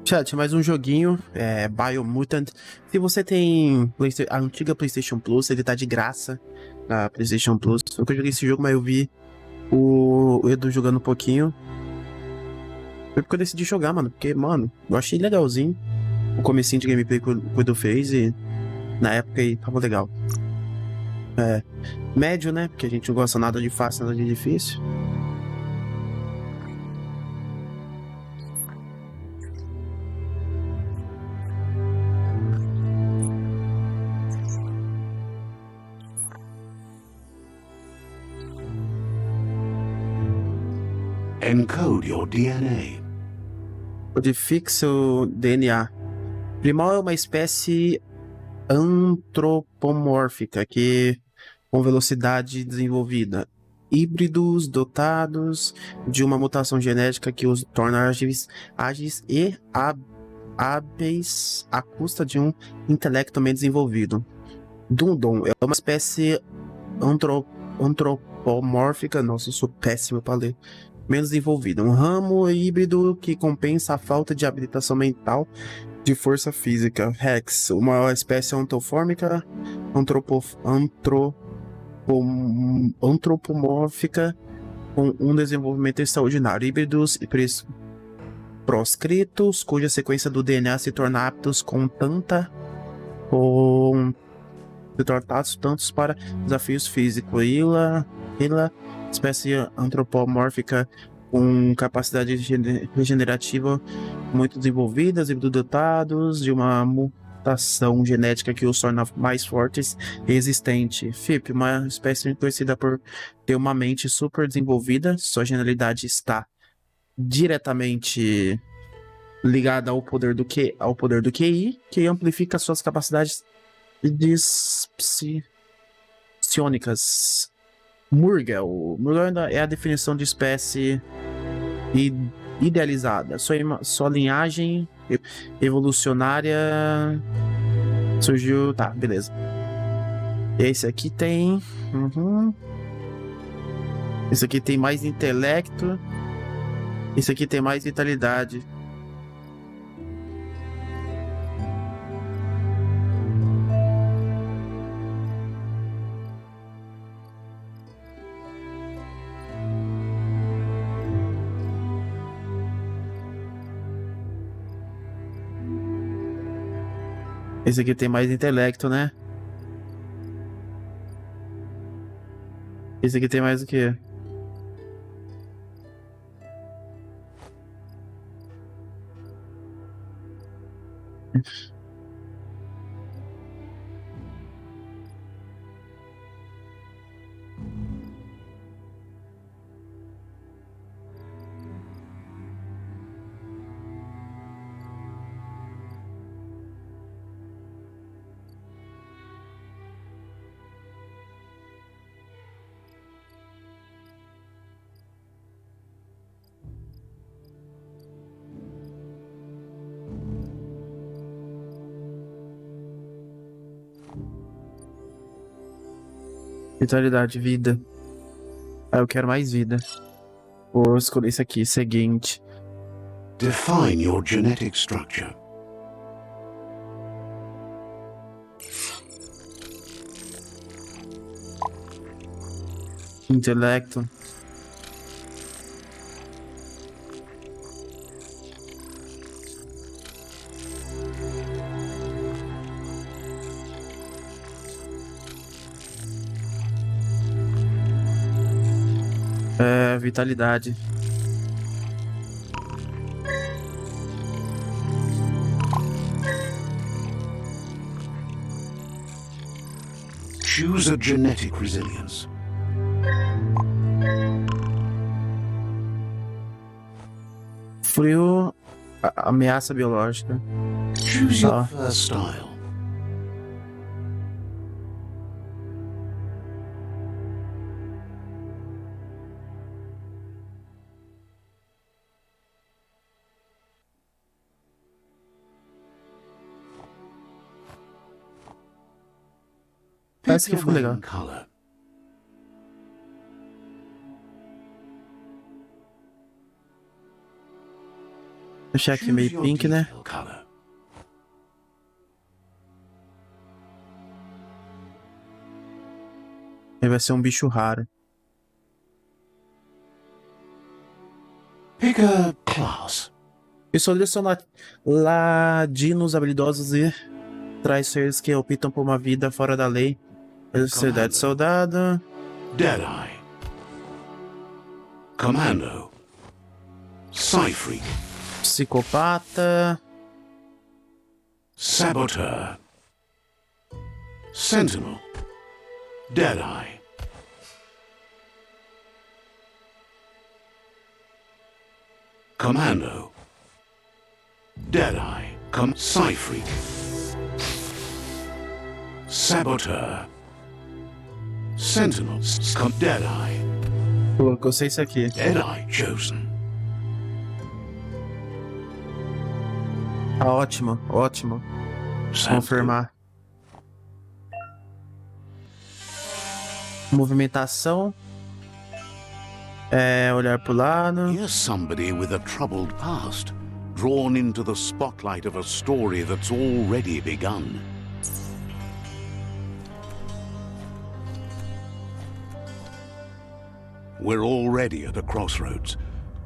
Chat, mais um joguinho, BIOMUTANT. Se você tem a antiga PlayStation Plus, ele tá de graça na PlayStation Plus. Eu nunca joguei esse jogo, mas eu vi o Edu jogando um pouquinho. Foi porque eu decidi jogar, mano. Porque, mano, eu achei legalzinho o comecinho de gameplay que o Edu fez e na época aí tava legal. Médio, né? Porque a gente não gosta nada de fácil, nada de difícil. Encode your DNA. Codifique seu DNA. Primal é uma espécie antropomórfica com velocidade desenvolvida. Híbridos dotados de uma mutação genética que os torna ágeis e hábeis à custa de um intelecto bem desenvolvido. Dundon é uma espécie antropomórfica, nossa, eu sou péssimo para ler, menos desenvolvida. Um ramo híbrido que compensa a falta de habilitação mental de força física. Rex, uma espécie antofórmica, antropomórfica com um desenvolvimento extraordinário. Híbridos e proscritos, cuja sequência do DNA se torna aptos tantos para desafios físicos. Ila, espécie antropomórfica com capacidade regenerativa muito desenvolvidas e dotados de uma mutação genética que os torna mais fortes e resistentes. FIP, uma espécie conhecida por ter uma mente super desenvolvida, sua genialidade está diretamente ligada ao poder do QI, que amplifica suas capacidades psionicas. Murgel é a definição de espécie idealizada. Sua linhagem evolucionária surgiu. Tá, beleza. Esse aqui tem. Esse aqui tem mais intelecto. Esse aqui tem mais vitalidade. Esse aqui tem mais intelecto, né? Esse aqui tem mais o quê? Vitalidade, vida. Ah, eu quero mais vida. Vou escolher esse aqui, seguinte. Define your genetic structure. Intelecto. Vitalidade. Choose a genetic resilience. Frio, ameaça biológica. Choose your first style. Parece que ficou legal. Color. Deixar aqui Choose meio your pink, né? detail color. Aí vai ser um bicho raro. Pick a class. E selecionar ladinos habilidosos e traiçoeiros que optam por uma vida fora da lei. Sociedade soldado. Deadeye. Commando. Psyfreak. Psicopata. Saboteur. Sentinel. Deadeye. Commando. Deadeye. Psyfreak. Saboteur. Sentinel. Deadeye. Pô, gostei disso aqui. Deadeye chosen. Tá ótimo, ótimo. Confirmar. Movimentação. Olhar pro lado. Here's somebody with a troubled past, drawn into the spotlight of a story that's already begun. We're already at a crossroads.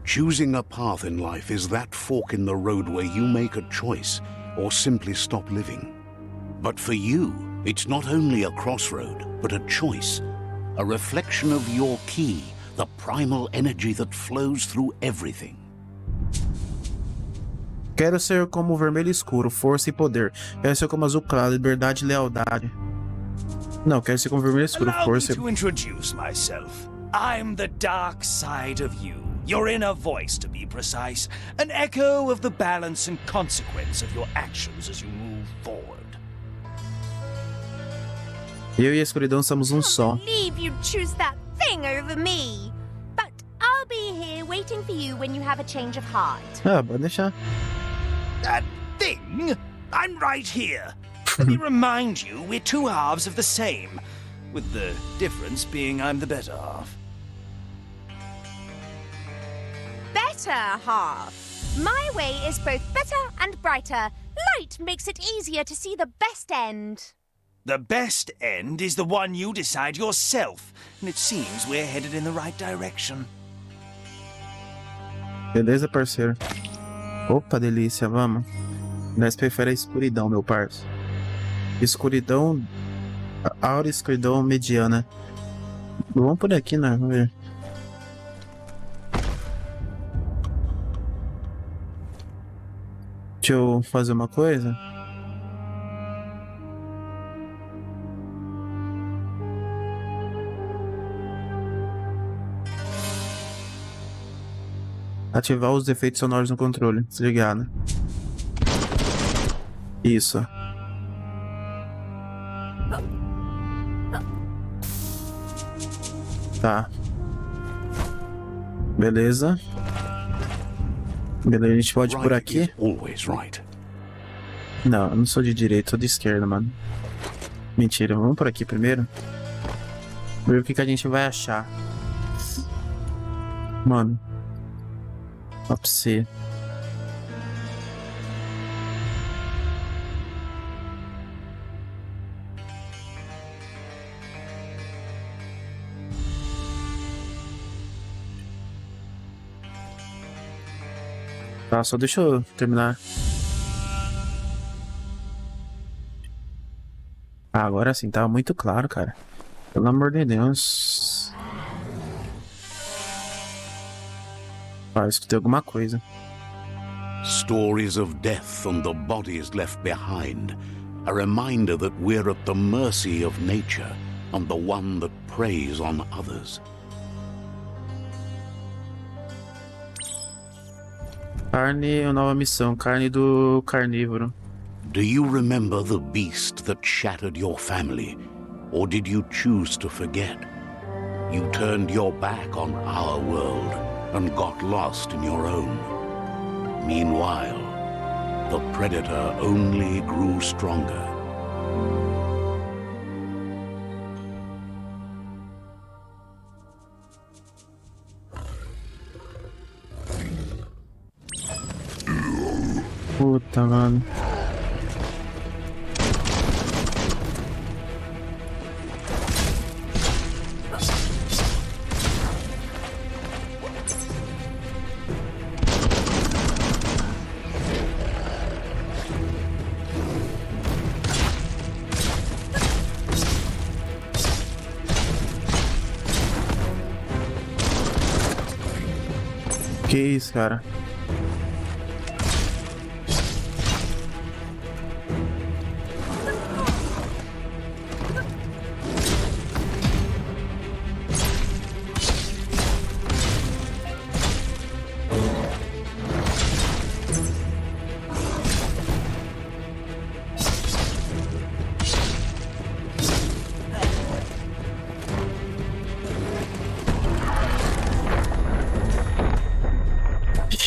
Choosing a path in life is that fork in the road where you make a choice or simply stop living. But for you, it's not only a crossroad, but a choice. A reflection of your key, the primal energy that flows through everything. Quero ser como o vermelho escuro, força e poder. Quero ser como o azul claro, liberdade e lealdade. Não, quero ser como o vermelho escuro, força e... Allow me to introduce myself. I'm the dark side of you. Your inner voice, to be precise. An echo of the balance and consequence of your actions as you move forward. Eu e a escuridão somos um só. I can't believe you'd choose that thing over me. But I'll be here waiting for you when you have a change of heart. Ah, pode deixar. That thing? I'm right here. Let me remind you, we're two halves of the same. With the difference being I'm the better half. Better half. My way is both better and brighter. Light makes it easier to see the best end. The best end is the one you decide yourself. And it seems we're headed in the right direction. Beleza, parceiro? Opa, delícia, vamos. Nós prefere a escuridão, meu parça. Escuridão... Aura escuridão mediana. Vamos por aqui, né? Vamos ver. Deixa eu fazer uma coisa. Ativar os efeitos sonoros no controle. Desligar, né? Isso. Tá. Beleza. Beleza, a gente pode ir por aqui. Always right. Não, eu não sou de direita, sou de esquerda, mano. Mentira, vamos por aqui primeiro. Ver o que a gente vai achar. Mano. Ó pra você. Tá, só deixa eu terminar. Ah, agora sim, tá muito claro, cara. Pelo amor de Deus. Ah, escutei alguma coisa. Stories of death and the bodies left behind. A reminder that we're at the mercy of nature and the one that preys on others. Carne, nova missão. Carne do carnívoro. Do you remember the beast that shattered your family? Or did you choose to forget? You turned your back on our world and got lost in your own. Meanwhile, the predator only grew stronger. Puta, mano. Que isso, cara?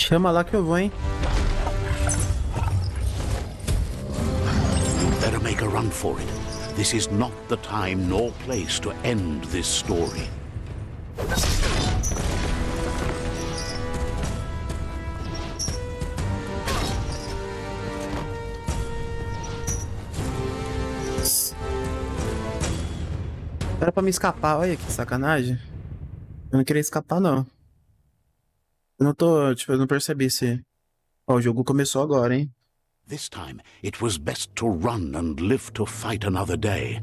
Chama lá que eu vou, hein? Better make a run for it. This is not the time nor place to end this story. Era pra me escapar, olha que sacanagem. Eu não queria escapar, não. Eu não tô, tipo, eu não percebi se... Ó, o jogo começou agora, hein? This time, it was best to run and live to fight another day.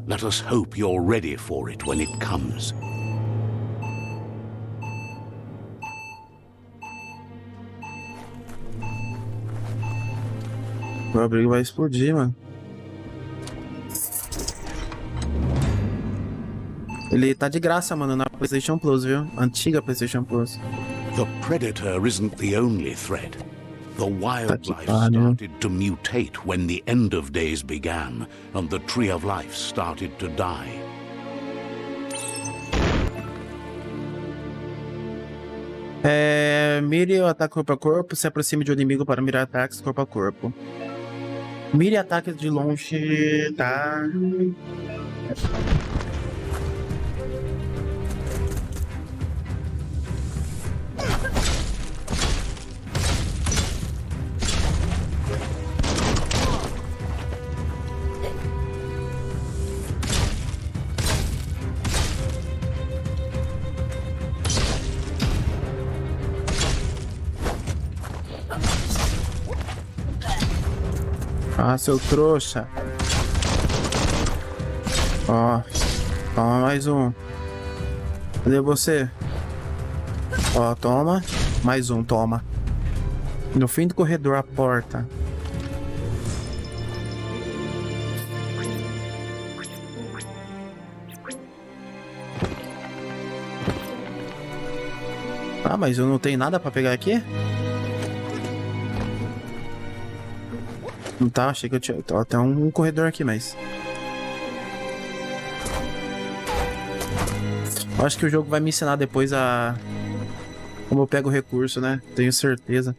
Let us hope you're ready for it when it comes. O abrigo vai explodir, mano. Ele tá de graça, mano, na PlayStation Plus, viu? Antiga PlayStation Plus. The predator isn't the only threat. The wildlife pariu. started to mutate when the end of days began, and the tree of life started to die. Mire o ataque corpo a corpo, se aproxime de um inimigo para mirar ataques corpo a corpo. Mire ataques de longe, tá? Ah, seu trouxa. Ó, toma mais um. Cadê você? Ó, toma. Mais um, toma. No fim do corredor, a porta. Ah, mas eu não tenho nada pra pegar aqui? Não tá, achei que eu tinha... Ó, tem um corredor aqui, mas... Eu acho que o jogo vai me ensinar depois a... Como eu pego o recurso, né? Tenho certeza.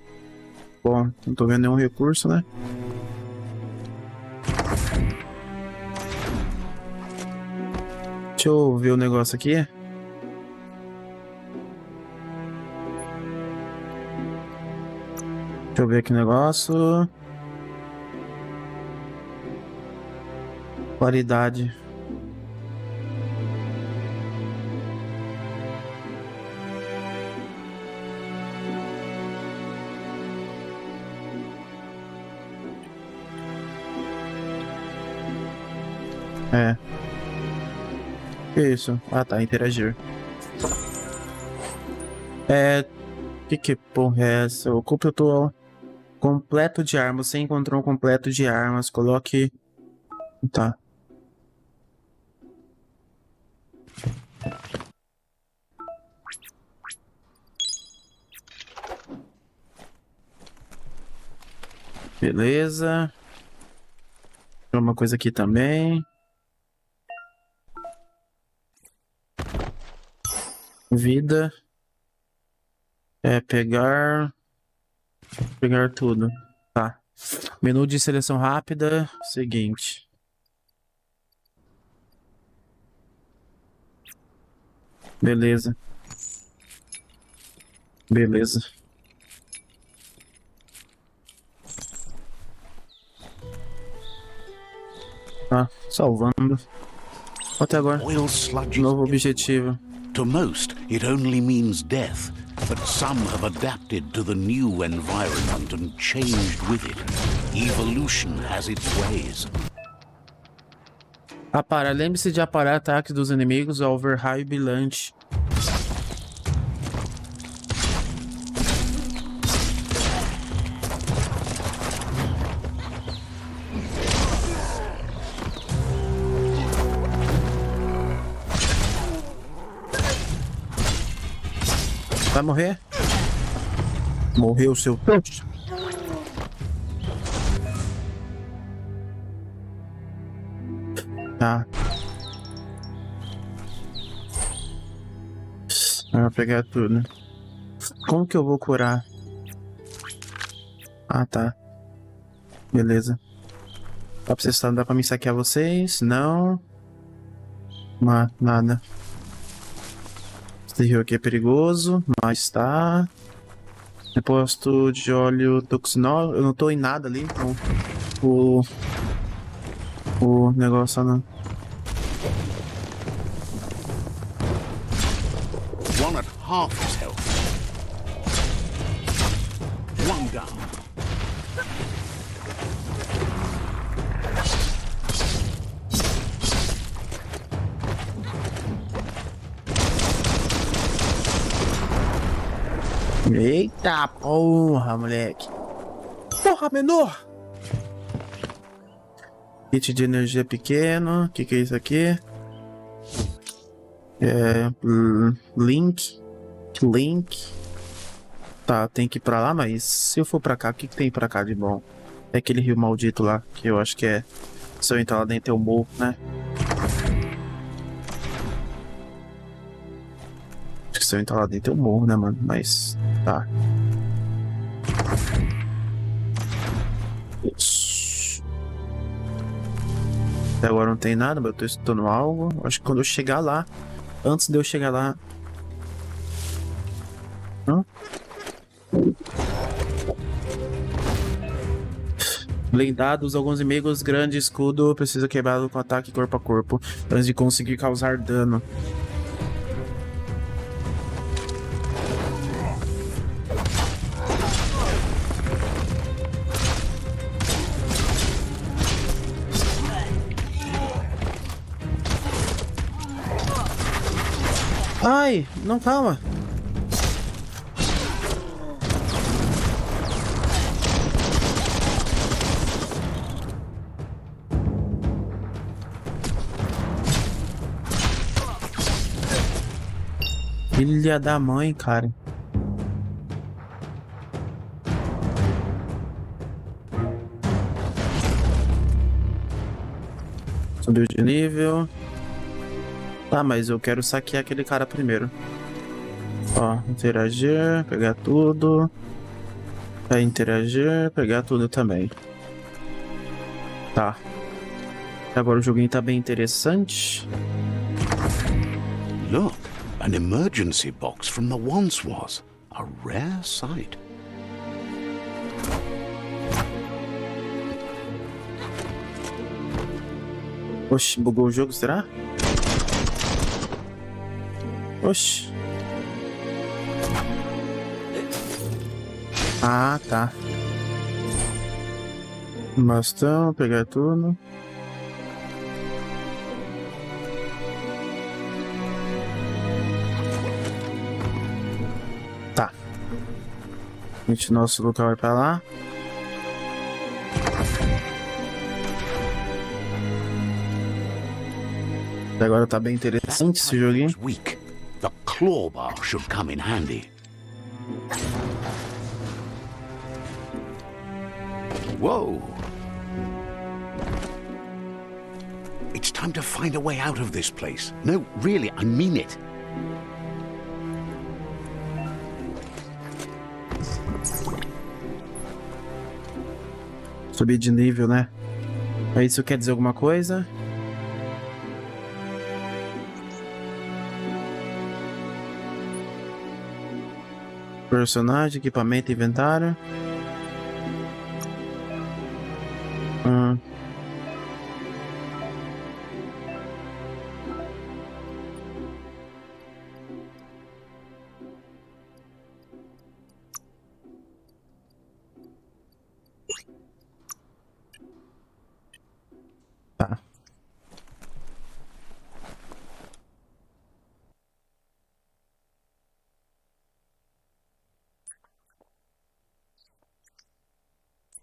Bom, não tô vendo nenhum recurso, né? Deixa eu ver o negócio aqui. Deixa eu ver aqui o negócio. Qualidade. Que isso? Ah, tá, interagir. Que porra é essa? Ocupe o total completo de armas. Você encontrou um completo de armas. Coloque... Tá. Beleza. Tem uma coisa aqui também. Vida. Pegar tudo. Tá. Menu de seleção rápida. Seguinte. Beleza. Tá, salvando. Até agora. Oil sludge. Novo objetivo. To most, it only means death, but some have adapted to the new environment and changed with it. Evolution has its ways. Aparar. Lembre-se de aparar ataques dos inimigos ao ver raio brilhante. Vai morrer? Morreu, seu trouxa. Tá. Eu vou pegar tudo. Como que eu vou curar? Ah, tá. Beleza. Dá pra me saquear vocês? Não. Nada. Esse rio aqui é perigoso, mas tá. Depósito de óleo toxinol. Eu não tô em nada ali, então. O negócio não. One at half his health. One down. Eita porra, moleque. Porra, menor! Kit de energia pequeno. O que é isso aqui? Link. Tá, tem que ir pra lá, mas se eu for pra cá, o que tem pra cá de bom? É aquele rio maldito lá, que eu acho que é... Se eu entrar lá dentro eu morro, né? Acho que se eu entrar lá dentro eu morro, né, mano? Mas... Tá. Isso. Até agora não tem nada, mas eu tô escutando algo. Acho que quando eu chegar lá... Antes de eu chegar lá... Hã? Blindados, alguns inimigos, grande escudo, precisa quebrá-lo com ataque corpo a corpo, antes de conseguir causar dano. Ai, não, calma. Filha da mãe, cara. Subiu de nível. Tá, mas eu quero saquear aquele cara primeiro. Ó, interagir, pegar tudo. Aí interagir, pegar tudo também. Tá. Agora o joguinho tá bem interessante. Look, an emergency box from the once was. A rare sight. Oxe, bugou o jogo, será? Oxe. Ah, tá. Bastão, pegar tudo. Tá. Nosso local vai pra lá. Agora tá bem interessante esse joguinho. Weak. The claw bar should come in handy. Whoa. It's time to find a way out of this place. No, really, I mean it. Subir de nível, né? Isso quer dizer alguma coisa? Personagem, equipamento, inventário.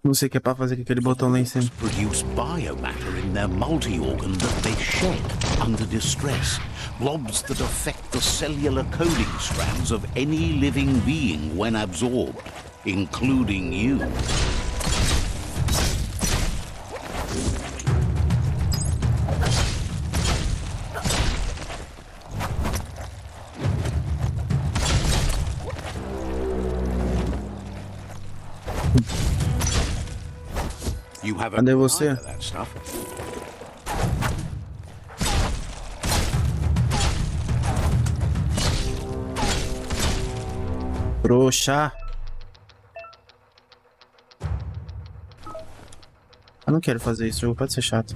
Não sei o que é pra fazer com aquele botão lá em cima. Produce biomatter in their multi-organ that they shed under distress. Blobs that affect the cellular coding strands of any living being when absorbed, including you. You have a Cadê você? eye for that stuff. Trouxa. Eu não quero fazer isso, o jogo pode ser chato.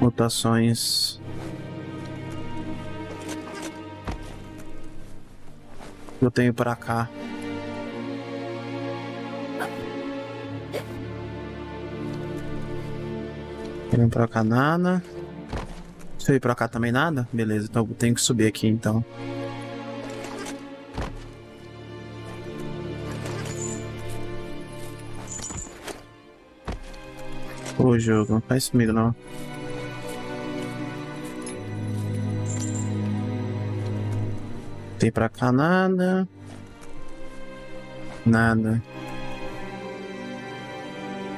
Mutações. Eu tenho pra cá. Tenho pra cá nada. Se eu ir pra cá também nada? Beleza, então eu tenho que subir aqui então. Ô jogo, não faz isso comigo não. Tem pra cá nada. Nada.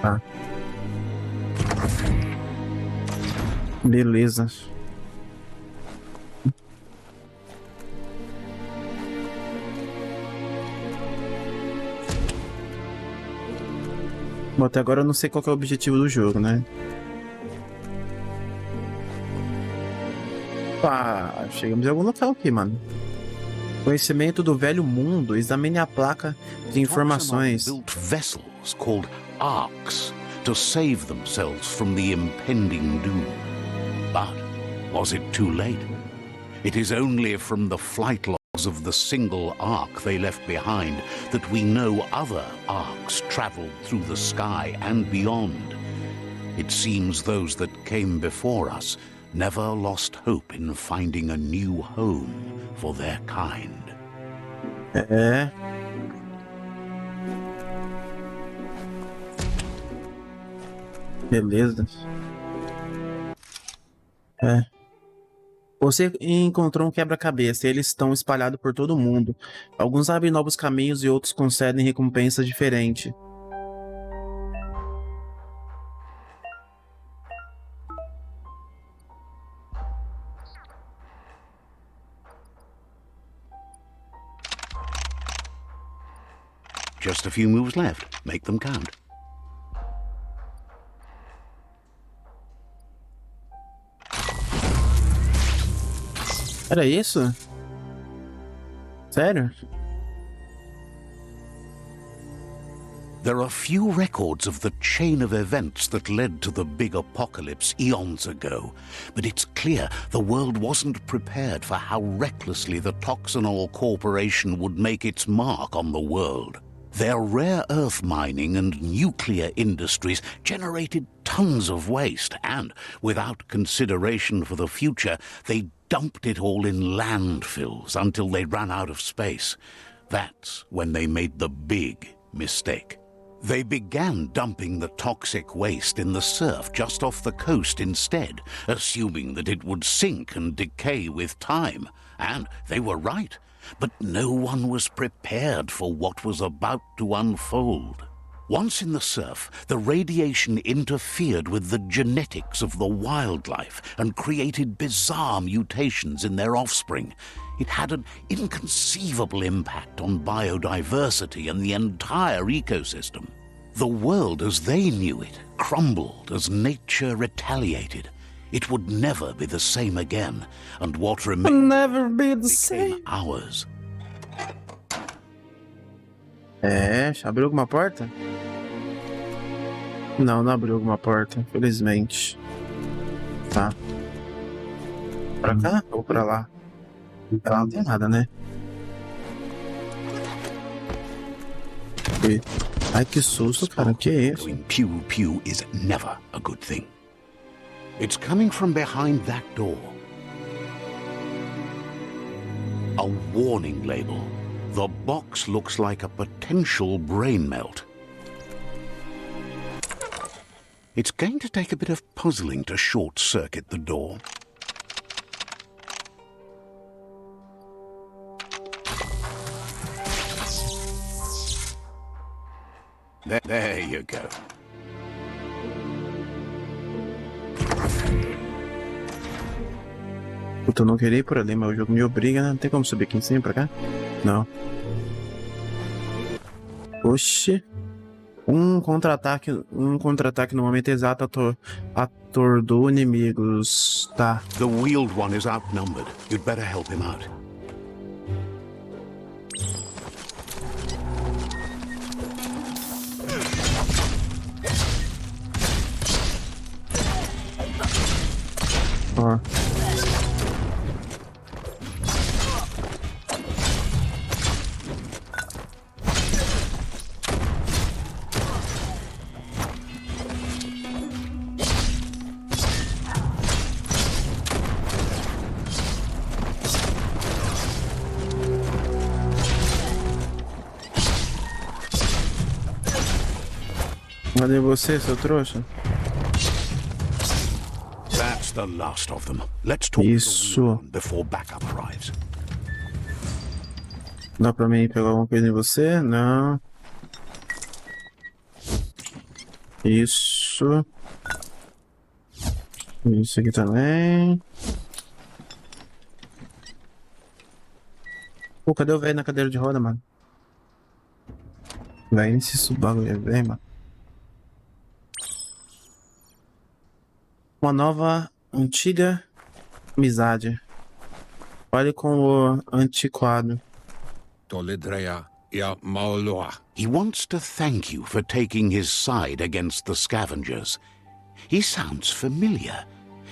Tá. Beleza. Bom, até agora eu não sei qual que é o objetivo do jogo, né? Pá, chegamos em algum local aqui, mano. Conhecimento do velho mundo. Examine a placa de informações. Built vessels called arks to save themselves from the impending doom. But was it too late? It is only from the flight logs of the single ark they left behind that we know other arks traveled through the sky and beyond. It seems those that came before us never lost hope in finding a new home for their kind. É. Beleza. É. Você encontrou um quebra-cabeça e eles estão espalhados por todo mundo. Alguns abrem novos caminhos e outros concedem recompensas diferentes. Just a few moves left. Make them count. Era isso? Sério? There are few records of the chain of events that led to the big apocalypse eons ago, but it's clear the world wasn't prepared for how recklessly the Toxanol Corporation would make its mark on the world. Their rare earth mining and nuclear industries generated tons of waste, and without consideration for the future, they dumped it all in landfills until they ran out of space. That's when they made the big mistake. They began dumping the toxic waste in the surf just off the coast instead, assuming that it would sink and decay with time. And they were right. But no one was prepared for what was about to unfold. Once in the surf, the radiation interfered with the genetics of the wildlife and created bizarre mutations in their offspring. It had an inconceivable impact on biodiversity and the entire ecosystem. The world as they knew it crumbled as nature retaliated. It would never be the same again, and what remained Never be the became same. ours. É, abriu alguma porta? Não, não abriu alguma porta, infelizmente. Tá. Pra cá ou pra lá? Pra lá não tem nada, né? E... Ai, que susto, cara. Que é isso? Going pew pew is never a good thing. It's coming from behind that door. A warning label. The box looks like a potential brain melt. It's going to take a bit of puzzling to short-circuit the door. There you go. Puta, eu não queria ir por ali, mas o jogo me obriga, né? Não tem como subir aqui em cima pra cá? Não. Oxi. Um contra-ataque no momento exato atordoou inimigos. Tá. The wheeled one is outnumbered. You'd better help him out. Ó. Cadê você, seu trouxa? That's the last of them. Let's talk to Isso. the woman before backup arrives. Dá pra mim pegar alguma coisa em você? Não. Isso. Isso aqui também. Pô, cadê o velho na cadeira de roda, mano? Velho, esse bagulho é velho, mano. Uma nova, antiga amizade. Olhe com o antiquado. Toledrea ia Maoloa. He wants to thank you for taking his side against the scavengers. He sounds familiar.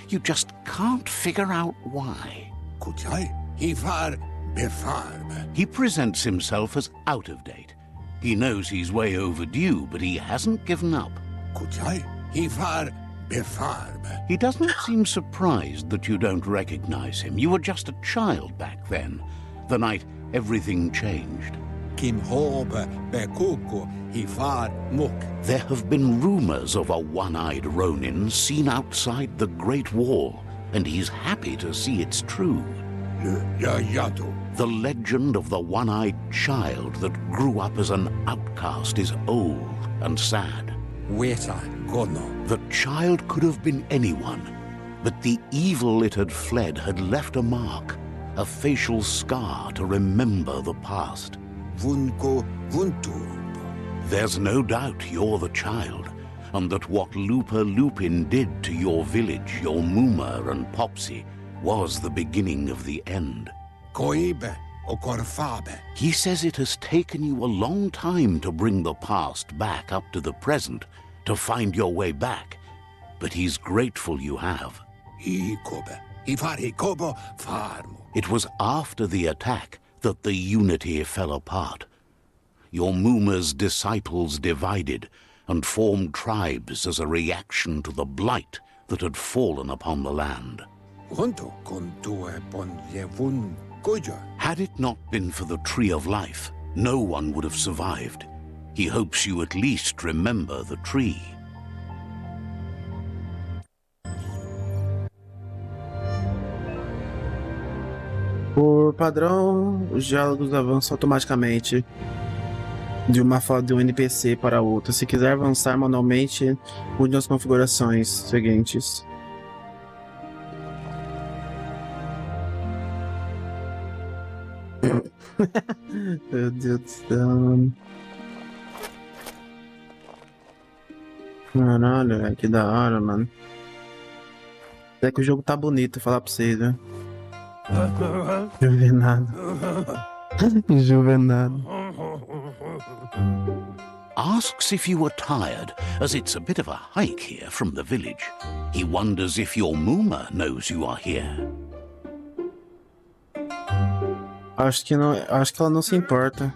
You just can't figure out why. Kuchai, Hifar Befarb. He presents himself as out of date. He knows he's way overdue, but he hasn't given up. Kuchai, Hifar Befarb. He doesn't seem surprised that you don't recognize him. You were just a child back then, the night everything changed. Kim Hobe Bekuko Hifar Muk. There have been rumors of a one-eyed Ronin seen outside the Great Wall, and he's happy to see it's true. Yayatu. The legend of the one-eyed child that grew up as an outcast is old and sad. Weta Gono. The child could have been anyone, but the evil it had fled had left a mark, a facial scar to remember the past. Vunko Vuntu. There's no doubt you're the child, and that what Lupa Lupin did to your village, your Muma and Popsy, was the beginning of the end. Koibe Okorfabe. He says it has taken you a long time to bring the past back up to the present, to find your way back, but he's grateful you have. Hikobe. Hifar Hikobo Farmu. It was after the attack that the unity fell apart. Your Muma's disciples divided and formed tribes as a reaction to the blight that had fallen upon the land. Vunto Kontue Ponye Vun Goja. Had it not been for the Tree of Life, no one would have survived. He hopes you at least remember the tree. Por padrão, os diálogos avançam automaticamente de uma fala de um NPC para outra. Se quiser avançar manualmente, mude as configurações seguintes. Meu Deus do céu. Caralho, velho, que da hora, mano. Até que o jogo tá bonito, vou falar pra vocês, né? Juvenado. Juvenado. Asks if you were tired, as it's a bit of a hike here from the village. He wonders if your Muma knows you are here. Acho que ela não se importa.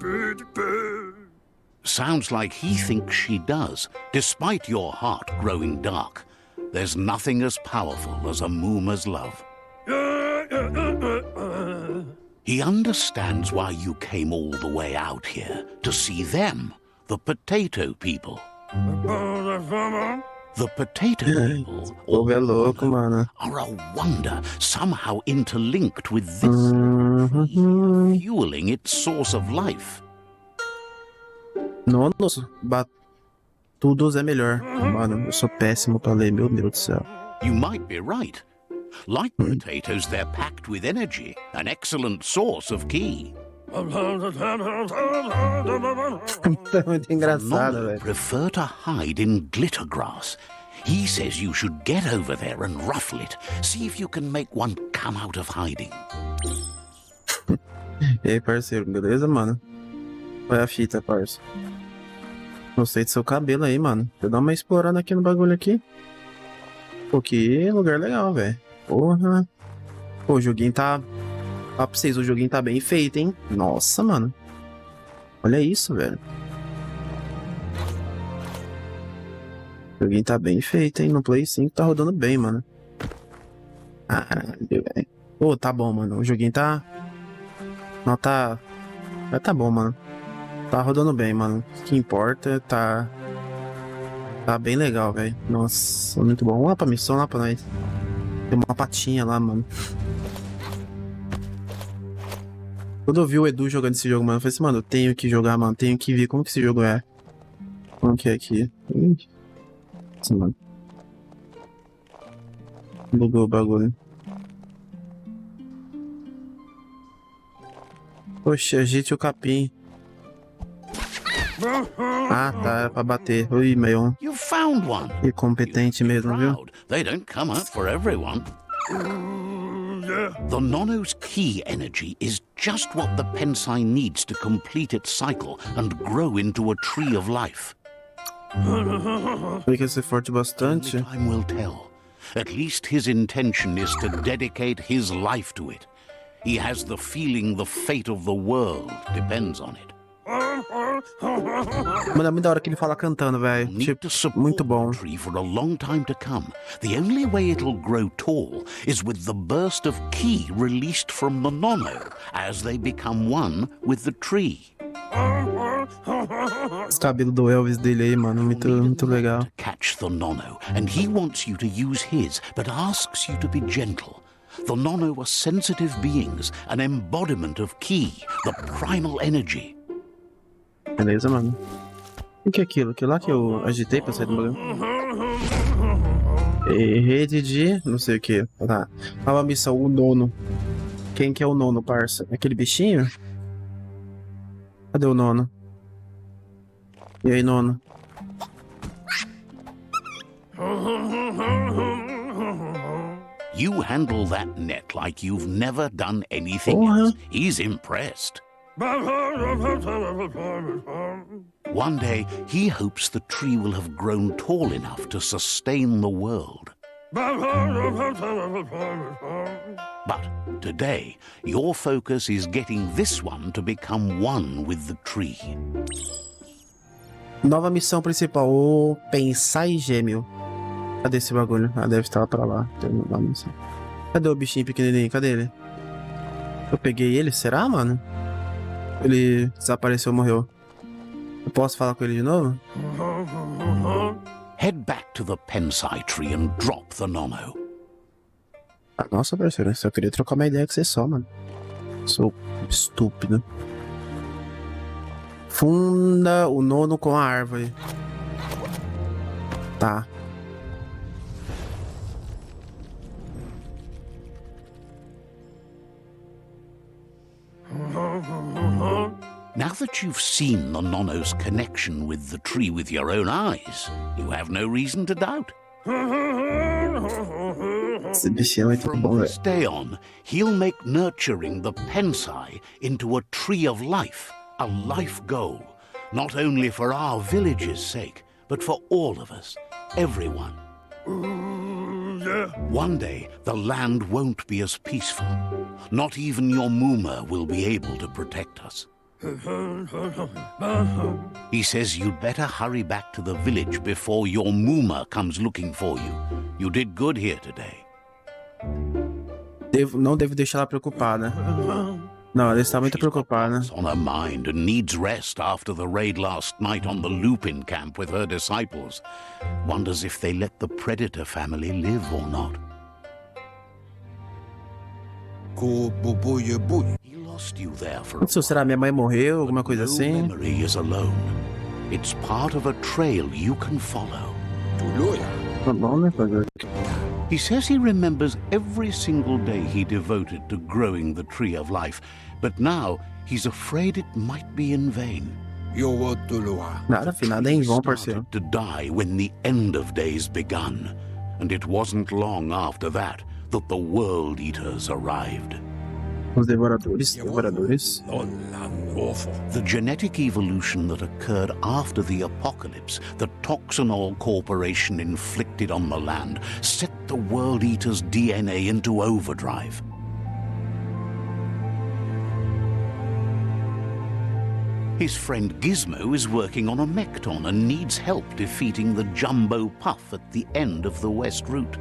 Sounds like he thinks she does, despite your heart growing dark. There's nothing as powerful as a Muma's love. He understands why you came all the way out here, to see them, the potato people. The potato people, O povo é louco, mano. are a wonder, somehow interlinked with this, fueling its source of life. Nonos, tudo é melhor. Mano, eu sou péssimo pra ler, meu Deus do céu. You might be right. Like potatoes, they're packed with energy, an excellent source of ki. É muito engraçado, Nono velho. prefer to hide in glitter grass. He says you should get over there and ruffle it. See if you can make one come out of hiding. E aí, parceiro, beleza, mano? Qual é a fita, parça? Gostei do seu cabelo aí, mano. Deixa eu dar uma explorada aqui no bagulho aqui. Pô, que lugar legal, velho. Porra. Pô, o joguinho tá... Ó pra vocês, o joguinho tá bem feito, hein? Nossa, mano. Olha isso, velho. O joguinho tá bem feito, hein? No Play 5 tá rodando bem, mano. Caralho, velho. Pô, tá bom, mano. O joguinho tá... Não, tá... Tá bom, mano. Tá rodando bem, mano. O que importa, tá... Tá bem legal, velho. Nossa, muito bom. Vamos lá pra missão, lá pra nós. Tem uma patinha lá, mano. Quando eu vi o Edu jogando esse jogo, mano, eu falei assim, mano, eu tenho que jogar, mano. Tenho que ver como que esse jogo é. Como que é aqui? Assim, mano. Bugou o bagulho. Poxa, agite o capim. Ah, tá, era pra bater. Ui, meio You found one. incompetente mesmo, viu? Proud. They don't come up for everyone. The Nono's ki energy is just what the Pensai needs to complete its cycle and grow into a tree of life. Tem que ser forte Only bastante. time will tell. At least his intention is to dedicate his life to it. He has the feeling the fate of the world depends on it. Mano, é muito da hora que ele fala cantando, velho. Need Tipo, to support muito bom. the tree for a long time to come. The only way it'll grow tall is with the burst of ki released from the Nono as they become one with the tree. Esse cabelo do Elvis dele aí, mano, muito, muito legal. To catch the Nono, and he wants you to use his, but asks you to be gentle. The Nono are sensitive beings, an embodiment of ki, the primal energy. Beleza, mano. O que é aquilo? Aquilo lá que eu agitei pra sair do bagulho? Rede de... não sei o que. Tá. Nova missão, o nono. Quem que é o nono, parça? Aquele bichinho? Cadê o nono? E aí, nono? You handle that net like you've never done anything Porra. else. He's impressed. One day, he hopes the tree will have grown tall enough to sustain the world. But today, your focus is getting this one to become one with the tree. Nova missão principal, o Pensai Gêmeo. Cadê esse bagulho? Ah, deve estar pra lá. Cadê o bichinho pequenininho? Cadê ele? Eu peguei ele, será, mano? Ele desapareceu, morreu. Eu posso falar com ele de novo? Head back to the Pensai tree and drop the Nono. Ah, nossa, parceiro, eu só queria trocar uma ideia com você só, mano. Sou estúpido. Funda o nono com a árvore. Tá. Now that you've seen the Nono's connection with the tree with your own eyes, you have no reason to doubt. Esse bichinho é muito From bom, this velho. day on, he'll make nurturing the Pensai into a tree of life, a life goal, not only for our village's sake, but for all of us, everyone. One day, the land won't be as peaceful. Not even your Muma will be able to protect us. He says you'd better hurry back to the village before your Muma comes looking for you. You did good here today. Não devo deixar ela preocupada. Não, ele está muito She's got preocupado, né? lots on her mind and needs rest after the raid last night on the Lupin camp with her disciples. Wonders if they let the Predator family live or not. Ko bubuye buye. He lost you there for a Se será minha mãe morreu, alguma coisa no assim? memory is alone. It's part of a trail you can follow. Tuluya. Tá bom, né, fazer? He says he remembers every single day he devoted to growing the Tree of Life, but now he's afraid it might be in vain. Yo wo tulua. Nada, filho, nada é em vão, Started parceiro. to die when the end of days begun, and it wasn't long after that that the World Eaters arrived. Os devoradores, devoradores. Nollan awful. The genetic evolution that occurred after the apocalypse the Toxanol Corporation inflicted on the land set the World Eater's DNA into overdrive. His friend Gizmo is working on a Mekton and needs help defeating the Jumbo Puff at the end of the West Route.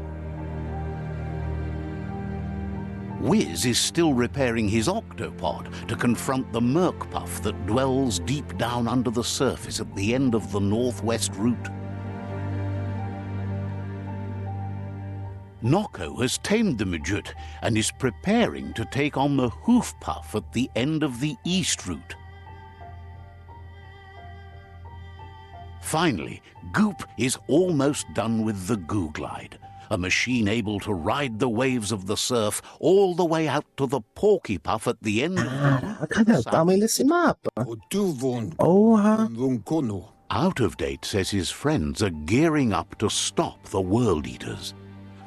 Wiz is still repairing his octopod to confront the Merc Puff that dwells deep down under the surface at the end of the Northwest Route. Nocco has tamed the Midget and is preparing to take on the Hoof Puff at the end of the East Route. Finally, Goop is almost done with the Goo Glide, a machine able to ride the waves of the surf all the way out to the Porky Puff at the end of the Cadê o tamanho desse mapa? O tuvon. Porra! Vunkono. Out of Date says his friends are gearing up to stop the World Eaters.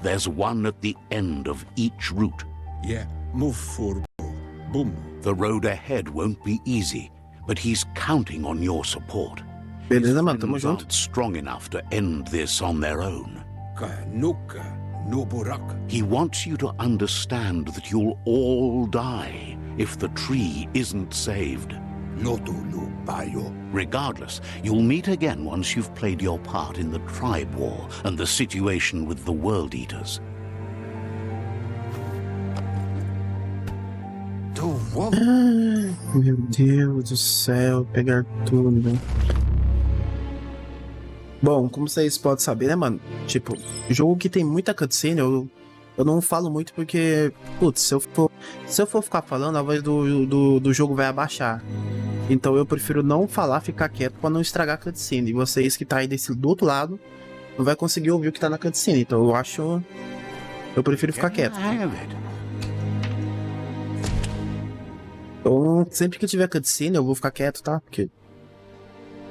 There's one at the end of each route. Yeah, move for boom. The road ahead won't be easy, but he's counting on your support. Beleza, mano, tamo Friends junto. aren't strong enough to end this on their own. Ka nuka noburak. He wants you to understand that you'll all die if the tree isn't saved. Lotulu bayo. Regardless, you'll meet again once you've played your part in the tribe war and the situation with the World Eaters. Tu wo. Meu Deus do céu, pegar tudo. Bom, como vocês podem saber, né, mano? Tipo, jogo que tem muita cutscene, eu não falo muito porque, putz, se eu for ficar falando, a voz do jogo vai abaixar. Então eu prefiro não falar, ficar quieto pra não estragar a cutscene. E vocês que tá aí do outro lado, não vai conseguir ouvir o que tá na cutscene. Então eu prefiro ficar quieto. Então, sempre que tiver cutscene, eu vou ficar quieto, tá? Porque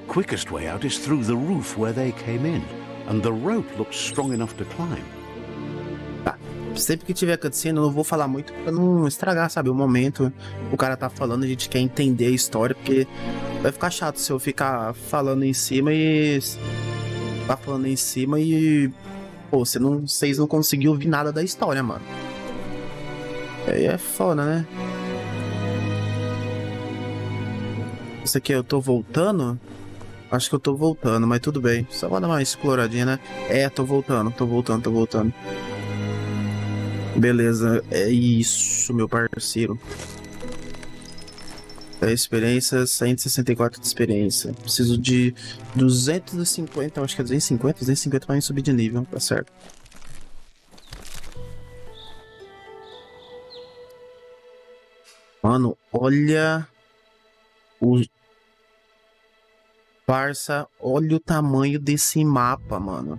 Quickest way out is through the roof where they came in, and the rope looks strong enough to climb. sempre que tiver cutscene, eu não vou falar muito pra não estragar, sabe? O momento, o cara tá falando, a gente quer entender a história, porque vai ficar chato se eu ficar falando em cima e... Tá falando em cima e... Pô, vocês não conseguiram ouvir nada da história, mano. Aí é foda, né? Isso aqui eu tô voltando? Acho que eu tô voltando, mas tudo bem. Só vou dar uma exploradinha, né? É, tô voltando. Beleza, é isso, meu parceiro. 10 experiências, 164 de experiência. Preciso de 250, acho que é 250 pra mim subir de nível, tá certo. Mano, olha o... Parça, olha o tamanho desse mapa, mano.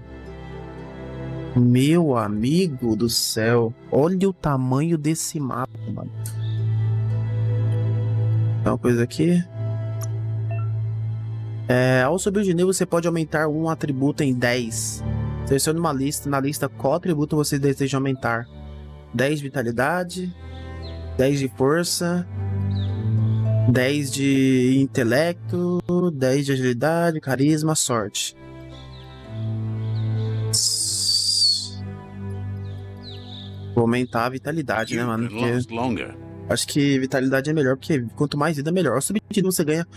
Meu amigo do céu. Olha o tamanho desse mapa, mano. Tem uma coisa aqui. Ao subir de nível, você pode aumentar um atributo em 10. Selecione uma lista. Na lista, qual atributo você deseja aumentar? 10 de vitalidade, 10 de força, 10 de intelecto, 10 de agilidade, carisma, sorte. Vou aumentar a vitalidade, né, mano? Porque acho que vitalidade é melhor, porque quanto mais vida, melhor. Ao subir de nível, você ganha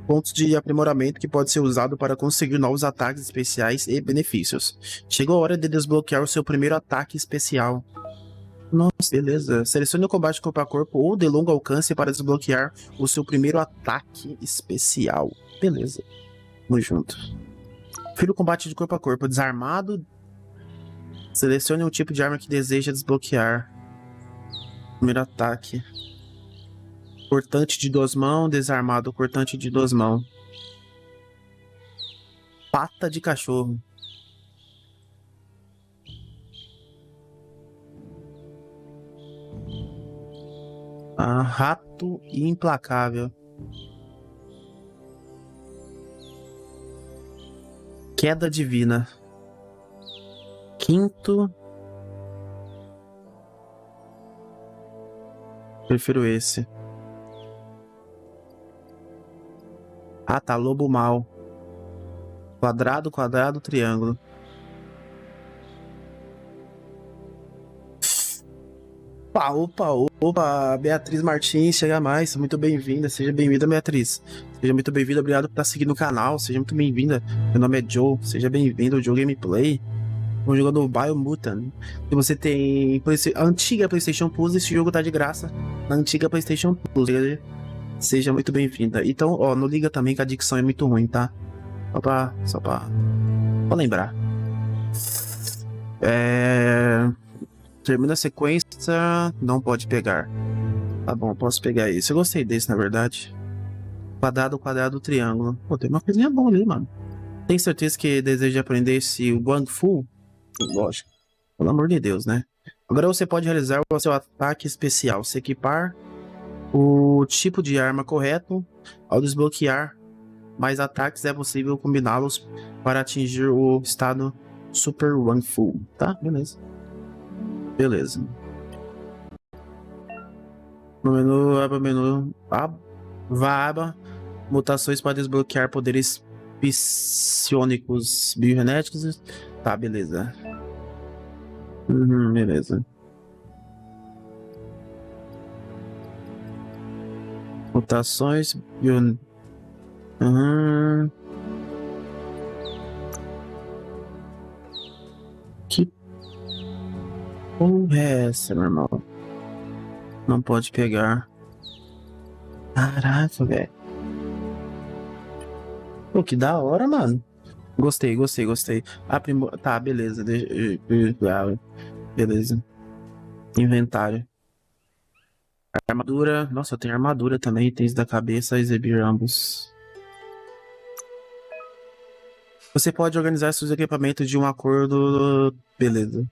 pontos de aprimoramento que pode ser usado para conseguir novos ataques especiais e benefícios. Chegou a hora de desbloquear o seu primeiro ataque especial. Nossa, beleza. Selecione o combate corpo a corpo ou de longo alcance para desbloquear o seu primeiro ataque especial. Beleza. Vamos junto. Prefiro o combate de corpo a corpo. Desarmado. Selecione o tipo de arma que deseja desbloquear. Primeiro ataque. Cortante de 2 mãos. Desarmado. Cortante de 2 mãos. Pata de cachorro. Rato implacável. Queda divina. Quinto. Prefiro esse. Ah, tá. Lobo mau. Quadrado, quadrado, triângulo. Opa, Beatriz Martins, chega mais, muito bem-vinda, seja bem-vinda, Beatriz. Seja muito bem-vinda, obrigado por estar seguindo o canal, seja muito bem-vinda. Meu nome é Joe, seja bem-vindo ao Jowameplaay. Estamos jogando BIOMUTANT. Se você tem a antiga PlayStation Plus, esse jogo tá de graça na antiga PlayStation Plus. Seja muito bem-vinda. Então, ó, não liga também que a dicção é muito ruim, tá? Só pra lembrar. Termina a sequência, não pode pegar. Tá bom, posso pegar esse. Eu gostei desse, na verdade. Quadrado, quadrado, triângulo. Pô, tem uma coisinha boa ali, mano. Tem certeza que deseja aprender esse Wang Fu? Lógico. Pelo amor de Deus, né? Agora você pode realizar o seu ataque especial. Se equipar o tipo de arma correto. Ao desbloquear mais ataques, é possível combiná-los para atingir o estado Super Wang Fu. Tá? Beleza. Beleza. No menu, aba, mutações para desbloquear poderes psionicos biogenéticos. Tá, beleza. Beleza. Mutações bio... Que porra é essa, meu irmão? Não pode pegar. Caraca, velho. Pô, que da hora, mano. Gostei. Tá, beleza. Beleza. Inventário. Armadura. Nossa, eu tenho armadura também. Itens da cabeça. Exibir ambos. Você pode organizar seus equipamentos de um acordo. Beleza.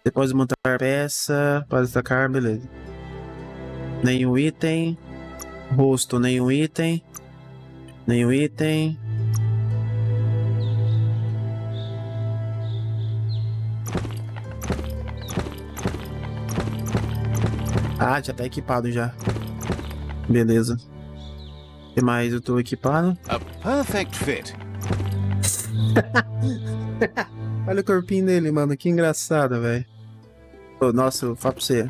Você pode montar peça. Pode destacar. Beleza. Nenhum item. Rosto. Nenhum item. Ah, já tá equipado já. Beleza. O que mais eu tô equipado? A perfect fit. Olha o corpinho dele, mano. Que engraçado, velho. Nossa, eu falo pra você.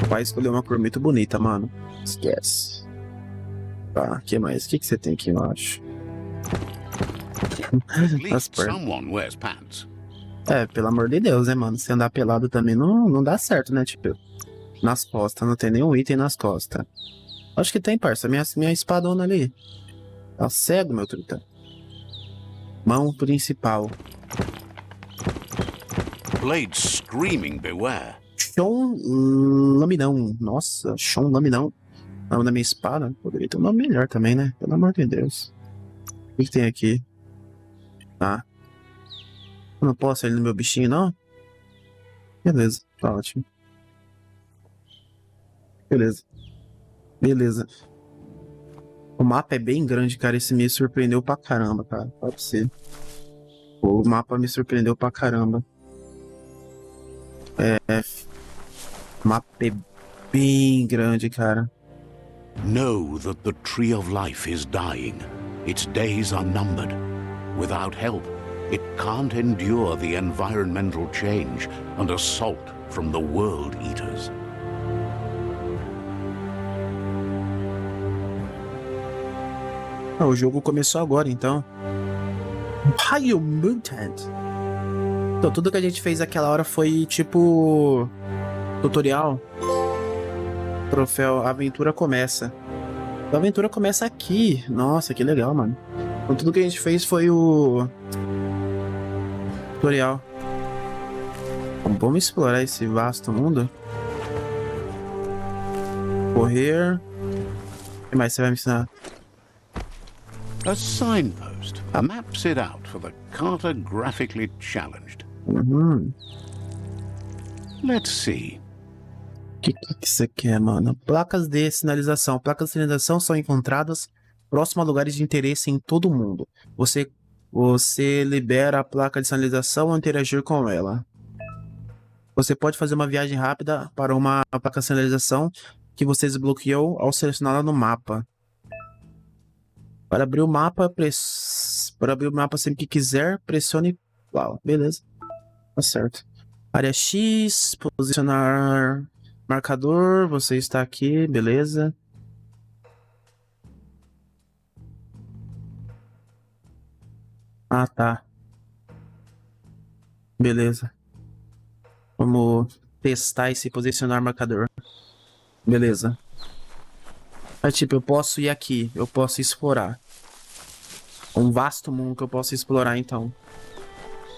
O pai escolheu uma cor muito bonita, mano. Esquece. Tá, o que mais? O que você tem aqui embaixo? At least someone wears pants. Pelo amor de Deus, né, mano? Se andar pelado também não dá certo, né? Tipo, nas costas, não tem nenhum item nas costas. Acho que tem, parça. Minha espadona ali. Tá cego, meu truta. Mão principal. Blade screaming beware. Chão laminão. Nossa, chão laminão. O nome da minha espada. Poderia ter um nome melhor também, né? Pelo amor de Deus. O que tem aqui? Tá. Eu não posso ir no meu bichinho, não? Beleza, tá ótimo. Beleza. O mapa é bem grande, cara. Esse me surpreendeu pra caramba, cara. Pode ser. O mapa me surpreendeu pra caramba. O mapa é bem grande, cara. Know that the tree of life is dying. Its days are numbered. Without help, it can't endure the environmental change and assault from the world eaters. O jogo começou agora, então. BIOMUTANT. Então, tudo que a gente fez aquela hora foi tipo tutorial. Troféu, a aventura começa. A aventura começa aqui. Nossa, que legal, mano. Então, tudo que a gente fez foi o tutorial. Bom, vamos explorar esse vasto mundo. Correr. O que mais você vai me ensinar? A signpost maps it out for the cartographically challenged. Uhum. Let's see. O que você quer, mano? Placas de sinalização. Placas de sinalização são encontradas próximo a lugares de interesse em todo o mundo. Você libera a placa de sinalização ao interagir com ela. Você pode fazer uma viagem rápida para uma placa de sinalização que você desbloqueou ao selecioná-la no mapa. Para abrir o mapa, sempre que quiser, pressione. Uau, beleza. Tá certo. Área X, posicionar marcador, você está aqui, beleza. Ah, tá. Beleza. Vamos testar esse posicionar marcador. Beleza. Mas tipo, eu posso ir aqui, eu posso explorar. Um vasto mundo que eu posso explorar, então.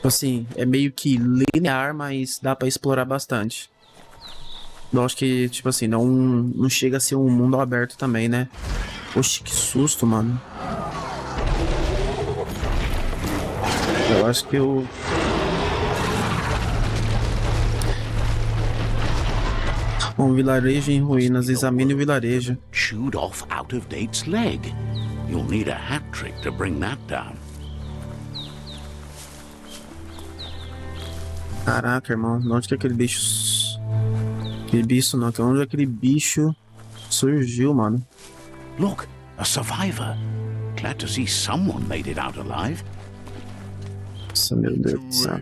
Assim, é meio que linear, mas dá pra explorar bastante. Eu acho que, tipo assim, não chega a ser um mundo aberto também, né? Oxi, que susto, mano. Eu acho que eu... Um vilarejo em ruínas. Examine o vilarejo. Chewed off out-of-date's leg. You'll need a hat trick to bring that down. Caraca, irmão. De onde que aquele bicho... Aquele bicho não. De onde aquele bicho surgiu, mano? Look, a survivor. Glad to see someone made it out alive. Nossa, meu Deus do céu.